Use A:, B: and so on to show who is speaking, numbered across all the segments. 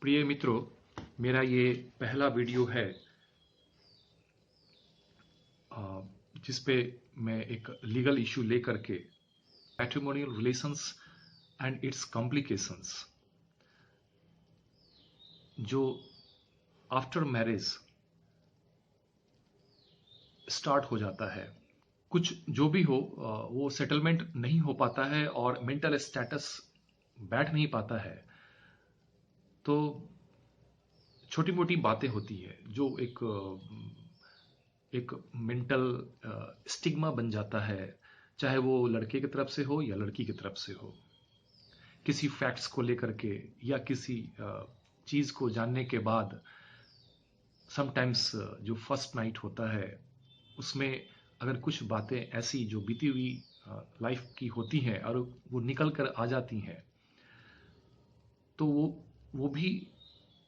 A: प्रिय मित्रों, मेरा ये पहला वीडियो है जिस पे मैं एक लीगल इशू लेकर के matrimonial relations and it's complications जो आफ्टर मैरिज स्टार्ट हो जाता है। कुछ जो भी हो वो सेटलमेंट नहीं हो पाता है और मेंटल स्टेटस बैठ नहीं पाता है। तो छोटी मोटी बातें होती है जो एक मेंटल स्टिग्मा बन जाता है, चाहे वो लड़के की तरफ से हो या लड़की की तरफ से हो। किसी फैक्ट्स को लेकर के या किसी चीज को जानने के बाद समटाइम्स जो फर्स्ट नाइट होता है उसमें अगर कुछ बातें ऐसी जो बीती हुई लाइफ की होती हैं और वो निकल कर आ जाती हैं, तो वो भी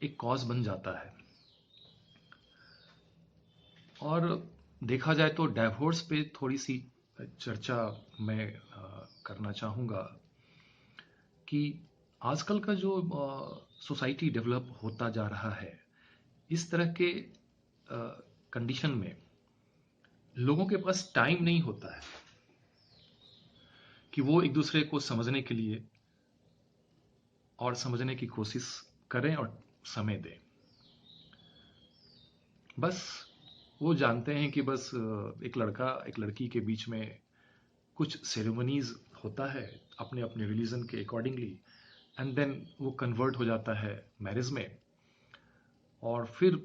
A: एक कॉज बन जाता है। और देखा जाए तो डाइवोर्स पे थोड़ी सी चर्चा मैं करना चाहूँगा कि आजकल का जो सोसाइटी डेवलप होता जा रहा है, इस तरह के कंडीशन में लोगों के पास टाइम नहीं होता है कि वो एक दूसरे को समझने के लिए और समझने की कोशिश करें और समय दें। बस वो जानते हैं कि बस एक लड़का एक लड़की के बीच में कुछ सेरेमनीज होता है अपने अपने रिलीजन के अकॉर्डिंगली, एंड देन वो कन्वर्ट हो जाता है मैरिज में। और फिर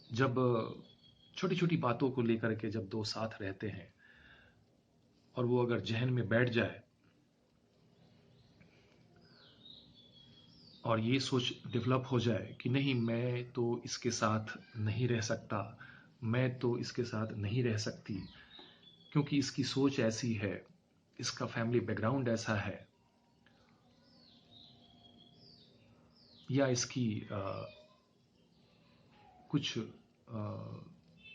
A: जब छोटी छोटी बातों को लेकर के जब दो साथ रहते हैं और वो अगर जहन में बैठ जाए और ये सोच डेवलप हो जाए कि नहीं, मैं तो इसके साथ नहीं रह सकता, मैं तो इसके साथ नहीं रह सकती क्योंकि इसकी सोच ऐसी है, इसका फैमिली बैकग्राउंड ऐसा है, या इसकी कुछ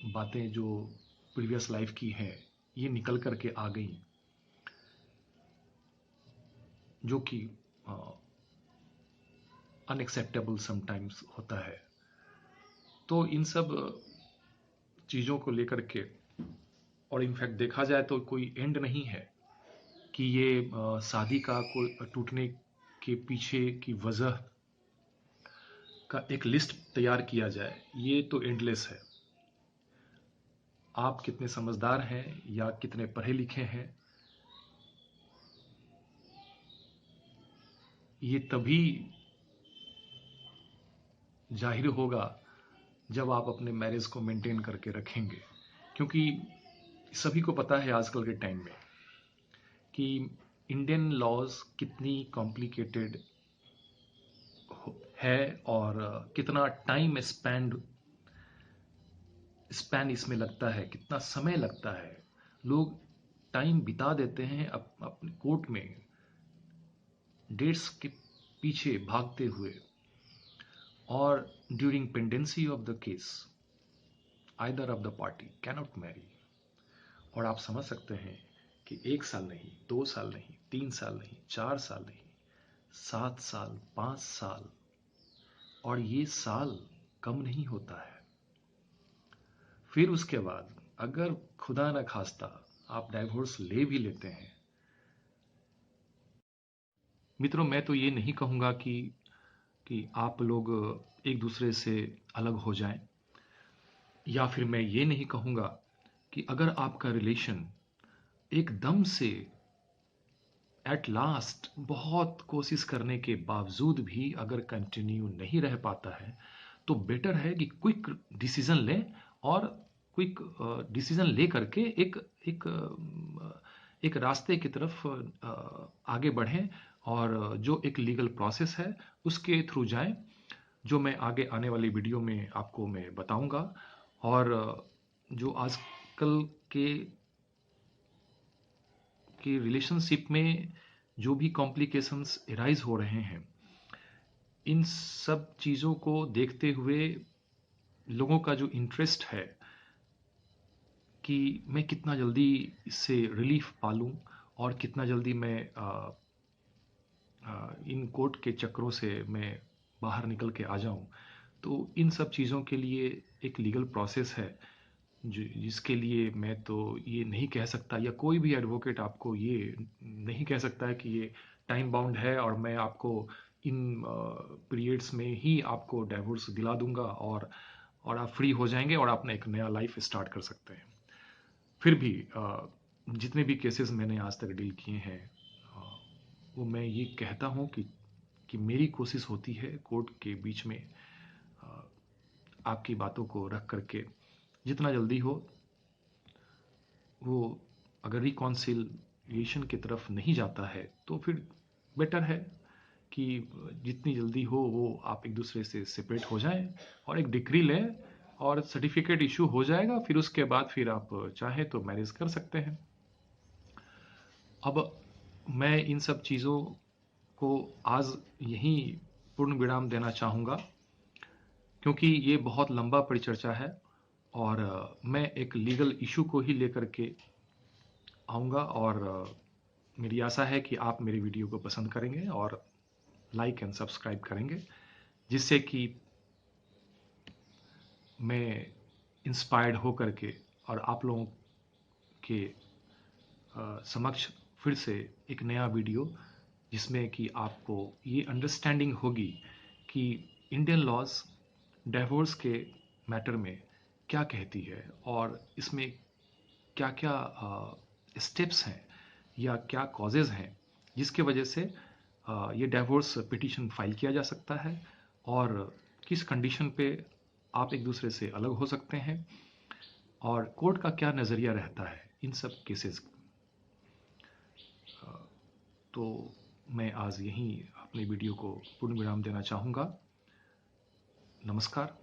A: बातें जो प्रीवियस लाइफ की हैं ये निकल करके आ गई, जो कि अनएक्सेप्टेबल समटाइम्स होता है। तो इन सब चीज़ों को लेकर के, और इनफैक्ट देखा जाए तो कोई एंड नहीं है कि ये शादी का कोई टूटने के पीछे की वजह का एक लिस्ट तैयार किया जाए, ये तो एंडलेस है। आप कितने समझदार हैं या कितने पढ़े लिखे हैं, ये तभी जाहिर होगा जब आप अपने मैरिज को मेंटेन करके रखेंगे। क्योंकि सभी को पता है आजकल के टाइम में कि इंडियन लॉज कितनी कॉम्प्लिकेटेड है और कितना टाइम स्पैन इसमें लगता है, कितना समय लगता है। लोग टाइम बिता देते हैं अपने कोर्ट में डेट्स के पीछे भागते हुए, और during pendency of the case either of the party cannot marry. और आप समझ सकते हैं कि 1 साल नहीं, 2 साल नहीं, 3 साल नहीं, 4 साल नहीं, 7 साल, 5 साल, और ये साल कम नहीं होता है। फिर उसके बाद अगर खुदा न खास्ता आप डाइवोर्स ले भी लेते हैं, मित्रों, मैं तो ये नहीं कहूँगा कि आप लोग एक दूसरे से अलग हो जाएं, या फिर मैं ये नहीं कहूँगा कि अगर आपका रिलेशन एकदम से एट लास्ट बहुत कोशिश करने के बावजूद भी अगर कंटिन्यू नहीं रह पाता है, तो बेटर है कि क्विक डिसीजन लें और क्विक डिसीजन ले करके एक एक एक रास्ते की तरफ आगे बढ़ें, और जो एक लीगल प्रोसेस है उसके थ्रू जाएं, जो मैं आगे आने वाली वीडियो में आपको मैं बताऊंगा। और जो आजकल के कि रिलेशनशिप में जो भी कॉम्प्लिकेशंस एराइज हो रहे हैं, इन सब चीज़ों को देखते हुए लोगों का जो इंटरेस्ट है कि मैं कितना जल्दी इससे रिलीफ पा लूं और कितना जल्दी मैं इन कोर्ट के चक्रों से मैं बाहर निकल के आ जाऊं, तो इन सब चीज़ों के लिए एक लीगल प्रोसेस है जिसके लिए मैं तो ये नहीं कह सकता, या कोई भी एडवोकेट आपको ये नहीं कह सकता है कि ये टाइम बाउंड है और मैं आपको इन पीरियड्स में ही आपको डिवोर्स दिला दूंगा और आप फ्री हो जाएंगे और अपना एक नया लाइफ स्टार्ट कर सकते हैं। फिर भी जितने भी केसेस मैंने आज तक डील किए हैं, अ, वो मैं ये कहता हूँ कि मेरी कोशिश होती है कोर्ट के बीच में आपकी बातों को रख करके जितना जल्दी हो वो, अगर रिकॉन्सिलिएशन की तरफ नहीं जाता है तो फिर बेटर है कि जितनी जल्दी हो वो आप एक दूसरे से सेपरेट हो जाएं और एक डिक्री लें और सर्टिफिकेट इशू हो जाएगा। फिर उसके बाद फिर आप चाहें तो मैरिज कर सकते हैं। अब मैं इन सब चीज़ों को आज यहीं पूर्ण विराम देना चाहूँगा, क्योंकि ये बहुत लंबा परिचर्चा है और मैं एक लीगल इशू को ही लेकर के आऊँगा। और मेरी आशा है कि आप मेरी वीडियो को पसंद करेंगे और लाइक एंड सब्सक्राइब करेंगे, जिससे कि मैं इंस्पायर्ड हो करके और आप लोगों के समक्ष फिर से एक नया वीडियो, जिसमें कि आपको ये अंडरस्टैंडिंग होगी कि इंडियन लॉज डिवोर्स के मैटर में क्या कहती है और इसमें क्या क्या स्टेप्स हैं या क्या कॉजेज़ हैं जिसके वजह से ये डिवोर्स पिटीशन फाइल किया जा सकता है और किस कंडीशन पे आप एक दूसरे से अलग हो सकते हैं और कोर्ट का क्या नज़रिया रहता है इन सब केसेस। तो मैं आज यहीं अपने वीडियो को पूर्ण विराम देना चाहूँगा। नमस्कार।